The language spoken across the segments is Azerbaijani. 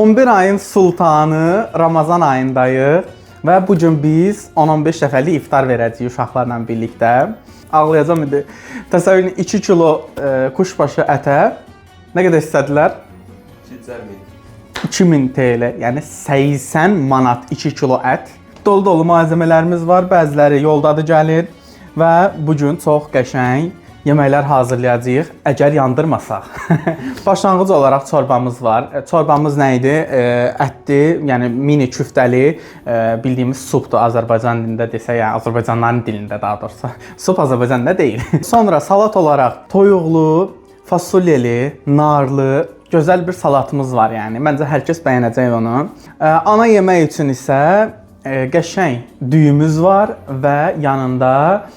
11 ayın sultanı Ramazan ayındayıq və bu gün biz 10-15 dəfəlik iftar verəcəyik uşaqlarla birlikdə. Ağlayacağam indi. Təsəvvür edin 2 kilo kuşbaşı ətə nə qədər istədilər? 2000 TL, yəni 80 manat 2 kilo ət. Dolu-dolu malzemələrimiz var, bəziləri yoldadır gəlir və bu gün çox qəşəng yeməklər hazırlayacağıq, əgər yandırmasaq. Başlanğıc olaraq çorbamız var. Çorbamız nə idi? Ətdir, yəni mini küftəli, bildiyimiz supdur Azərbaycan dilində desək, yəni Azərbaycanlıların dilində daha doğrusu. Sup Azərbaycanda deyil. Sonra salat olaraq toyuqlu, fasulyeli, narlı, gözəl bir salatımız var yəni. Məncə hər kəs bəyənəcək onu. Ana yemək üçün isə qəşəng düyümüz var və yanında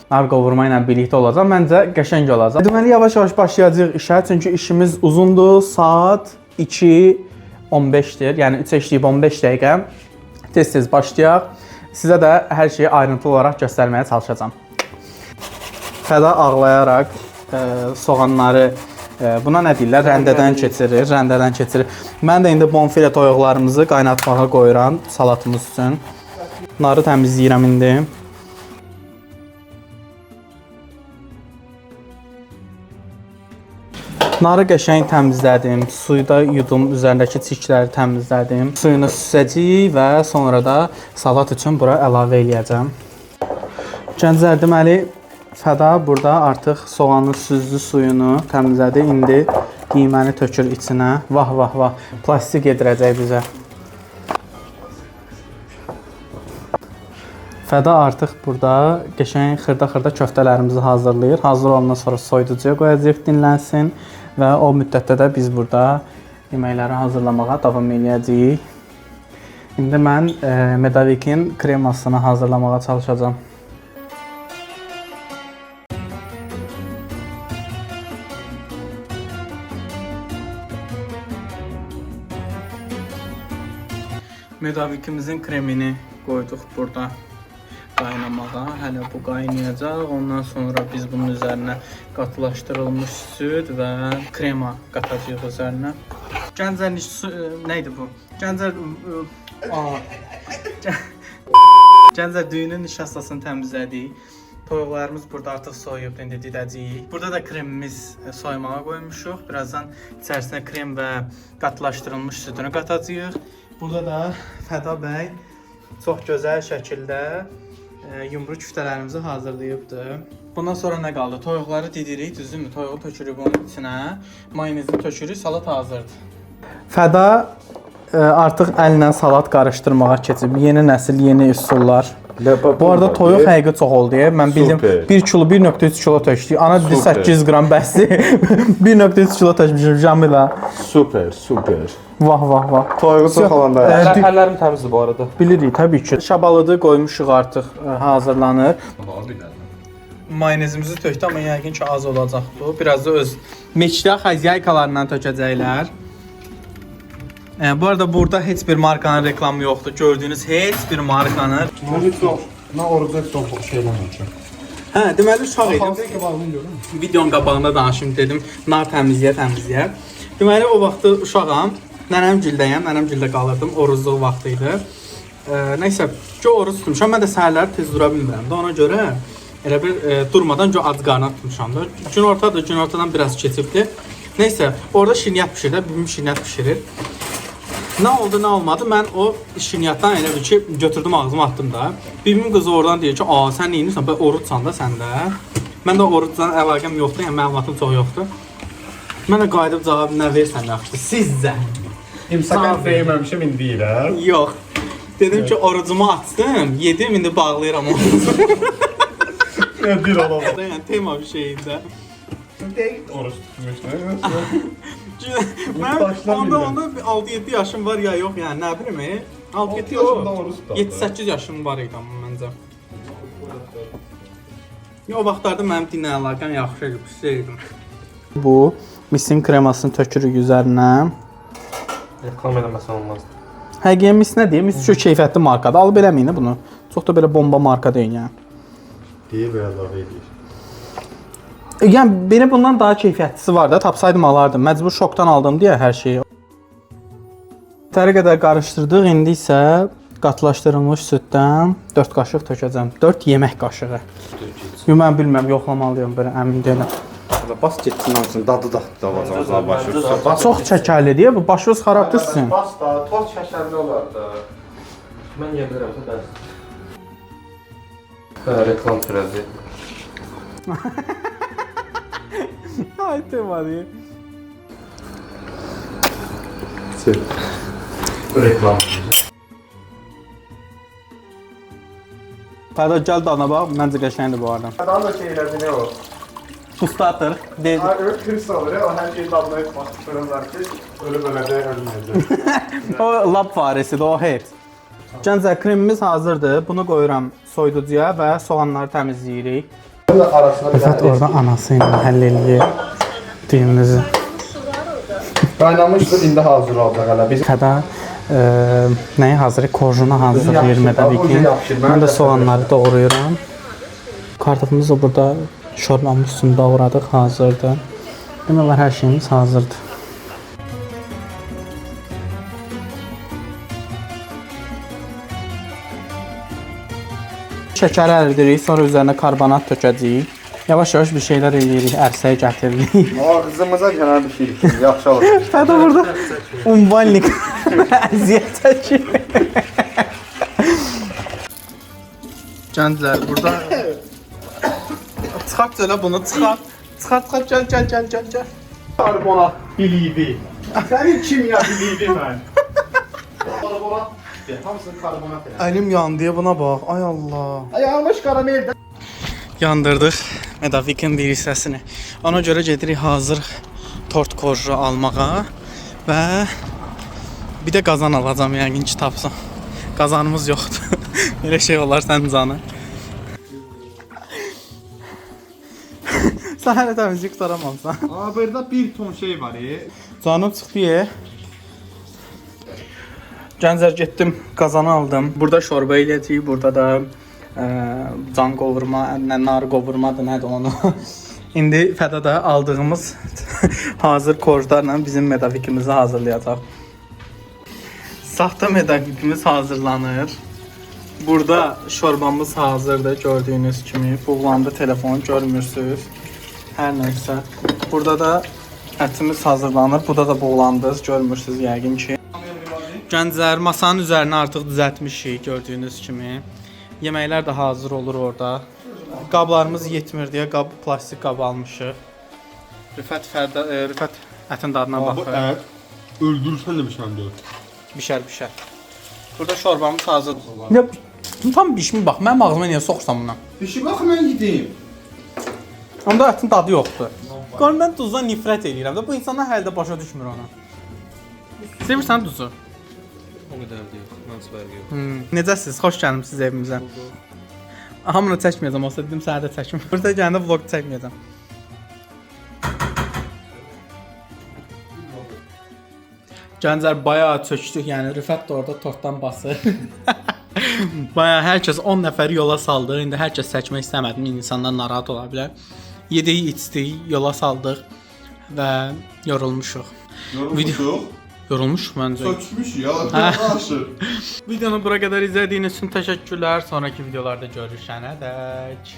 nar qovurma ilə birlikdə olacaq. Məncə qəşəng olacaq. Deməli yavaş-yavaş başlayacağıq işə, çünki işimiz uzundur. Saat 2:15-dir. Yəni 3:15 dəqiqə. Tez-tez başlayaq. Sizə də hər şeyi ayrıntılı olaraq göstərməyə çalışacağam. Fəda ağlayaraq soğanları buna nə deyirlər? Rəndədən keçirir. Mən də indi bonfile toyuqlarımızı qaynatmağa qoyuram salatımız üçün. Narı təmizləyirəm indi. Narı qəşəng təmizlədim. Suyda yudum, üzərindəki çirkləri təmizlədim. Suyunu süzəcəyik və sonra da salat üçün bura əlavə eləyəcəm. Gənclər, deməli Fəda burada artıq soğanı süzdü, suyunu təmizlədi. İndi qiyməni tökür içinə. Vah vah vah. Plastik yedirəcək bizə. Fəda artıq burada qəşəng xırda-xırda köftələrimizi hazırlayır. Hazır olandan sonra soyuducuya qoyacağıq, dinlənsin və o müddətdə də biz burada yeməkləri hazırlamağa davam edəcəyik. İndi mən Medavikin kremasını hazırlamağa çalışacağam. Medavikimizin kremini qoyduq burada qaynamağa. Hələ bu qaynayacaq. Ondan sonra biz bunun üzərinə qatılaşdırılmış süd və krema qatacağıq üzərinə. Gəncər nə idi bu? Gəncər düyünün nişastasını təmizlədik. Toyuqlarımız burada artıq soyuyub, indi didəcəyik. Burada da kremimiz soymağa qoymuşuq. Birazdan içərisinə krem və qatılaşdırılmış südünü qatacağıq. Burada da Fəda bəy çox gözəl şəkildə yumru küftələrimizi hazırlayıbdır. Bundan sonra nə qaldı? Toyuqları didirik, düzdürmü? Toyuğu tökürük onun içinə, mayonezini tökürük, salat hazırdır. Fəda artıq əllə salat qarışdırmağa keçib. Yeni nəsil, yeni üsullar. Bu arada toyuq həqiqi çox oldu. Mən bildim 1 kilo, 1.3 kilo tökdük. Ana dedi 800 qram bəsdir. 1.3 kilo tökmüşüm Camila. Super. Vah vah vah. Toyuğu çox olanda. Zəfərlərim təmizdir bu arada. Bilirik təbii ki. Şabalıdı qoymuşuq artıq hazırlanır. Mayonezimizi tökdü, amma yəqin ki az olacaq bu. Biraz da öz meçdə xəzyaykalarından tökəcəklər. Bu arada burada heç bir markanın reklamı yoxdur. Gördüyünüz heç bir markanın. Nə oruca çox şeylər olacaq. Hə, deməli uşaq idim. Videonun qabağında danışım dedim, nar təmizləyə. Deməli o vaxtı uşağam, nənəmgildəyəm, nənəmgildə qalırdım, orucluq vaxtı idi. Nəysə, oruc tutmuşam, mən də səhərləri tez dura bilmirəm də, ona görə elə bir durmadan ac qarnına tutmuşam da. Günortadan biraz keçibdi. Nəysə, orada şirniyyat pişirdi, bibim şirniyyat pişirir. Nə oldu, nə olmadı? Mən o şirniyyatdan elə bir ki, götürdüm ağzıma atdım da. Bibimin qızı oradan deyir ki, sən neyinirsən, orucsan da sən də. Mən də orucdan əlaqəm yoxdur, yəni məlumatım çox yoxdur. Mən də qayıdıb cavab nə versən yaxşıdır, sizcə. İmsakən verməmişim indi deyirəm. Yox. Dedim ki, orucumu açdım, yedim, indi bağlayıram onu. Nə deyir olam? Yəni, tema bir şeyində. Oruç tutmuşsun. Mən onda 6-7 yaşım var ya yox, yəni nə bilim, 6-7 yox, 7-8 yaşım var idi amma məncə. O vaxtlarda mənim dinlə əlaqəm yaxşı idi, pis deyildim. Bu, misin kremasını tökürük üzərinə. Reklam eləməsən olmazdı. Həqiqi mis nə deyir? Mis çox keyfiyyətli markadır, alıb eləməyin bunu. Çox da belə bomba marka deyil yəni. Deyir və əlavə edir. Yəni belə bundan daha keyfiyyətlisi var da, tapsaydım alardım. Məcbur şokdan aldım deyə hər şeyi. Südləri qədər qarışdırdıq. İndi isə qatlaşdırılmış süddən 4 qaşıq tökəcəm. 4 yemək qaşığı. Mən bilmirəm, yoxlamalıyam belə əmin deyiləm. Bas getsin hamısını, dadı da davacağız başa. Çox çəkərlidir, bu başınız xarabdırsın. Bas da, toz şəkərli olar da. Mən yeyə bilərəm də bəs. Reklam türəzi. Ay təməli. Reklam. Fəda gəl dadına bax, məncə qəşəngdir bu arada. Daha da şey elədi ne o? Ustadır. Deyil. Öyle kırs olur ya, o her şeyi tadına fırınlar ki, öyle böyle de ölmeyecek. O lab faresidir, o het. Gəncə kremimiz hazırdır. Bunu qoyuram soyuducuya və soğanları təmizləyirik. Rəfət orada anası ilə həll eləyir düyümümüzü. Qaynamışdır, indi hazır olacaq hələ. Biz Fəda nəyi hazırlayır? Korjunu hazırlayır Mədavikin. Mən də soğanları doğrayıram. Kartofumuzu da burada şorbanın üstündə doğradıq, hazırdır. Demək olar hər şeyimiz hazırdır. Şəkəri əldirik, sonra üzərinə karbonat tökəcəyik. Yavaş-yavaş bir şeylər eləyirik, ərsəyə gətiririk. ağzımıza gələn bir şey ki, yaxşı olur. Fəda burada umvanlik əziyyət çəkir. Gənclər, burada çıxart elə bunu, çıxart. Çıxart, gəl. Karbonat biliydi. Sənin kimya biliydi mən. Karbonat, hamısını karbonat elə. Əlim yandı, buna bax. Ay Allah. Yanmış karamel. Yandırdıq Medavikin bir hissəsini. Ona görə gedirik hazır tort korju almağa və bir də qazan alacağam yəqin ki tapsam. Qazanımız yoxdur. Belə şey olar sən canı. Sən hələ təmizlik qutaramamsan. Aa, burada bir ton şey var ya. Canım çıxdı. Gəncər getdim, qazanı aldım. Burada şorba eləyəcəyik, burada da can qovurma, nar qovurmadır, nədir onu. İndi Fədada aldığımız hazır korjlarla bizim medavikimizi hazırlayacaq. Saxta medavikimiz hazırlanır. Burada şorbamız hazırdır, gördüyünüz kimi. Buğlandı telefonu, görmürsünüz. Hər nəysə. Burada da ətimiz hazırlanır. Burada da buğlandı, görmürsünüz yəqin ki. Gənclər, masanın üzərini artıq düzəltmişik, gördüyünüz kimi. Yeməklər də hazır olur orada. Qablarımız yetmir deyə plastik qab almışıq. Rüfət ətin dadına baxır. ət öldürürsən də bir şey deyil. Bişər. Burada şorbamız hazırdır. Ya, tam bişmi bax, mənim ağzıma niyə soxursan bundan? Bir şey bax mən gideyim. Onda ətin dadı yoxdur. Qanun mən duzdan nifrət edirəm də bu insanlar hələ də başa düşmür onu. Sevirsən duzu? O qədər deyil. Məncə fərqi yox. Necəsiz? Xoş gəlmisiniz evimizə. Hamını çəkməyəcəm, olsa dedim sənə də çəkim. Burada gələndə vlog çəkməyəcəm. Gənclər bayağı çökdük, yəni Rüfət də orada tortdan basır. Bayağı hər kəs 10 nəfəri yola saldı. İndi hər kəs çəkmək istəmədim, insanlar narahat ola bilər. Yedik, içdik, yola saldıq və yorulmuşuq. Yorulmuşuq məncə. Sökmüş ya, aşır. Videonu bura qədər izlədiyiniz üçün təşəkkürlər. Sonraki videolarda görüşənədək.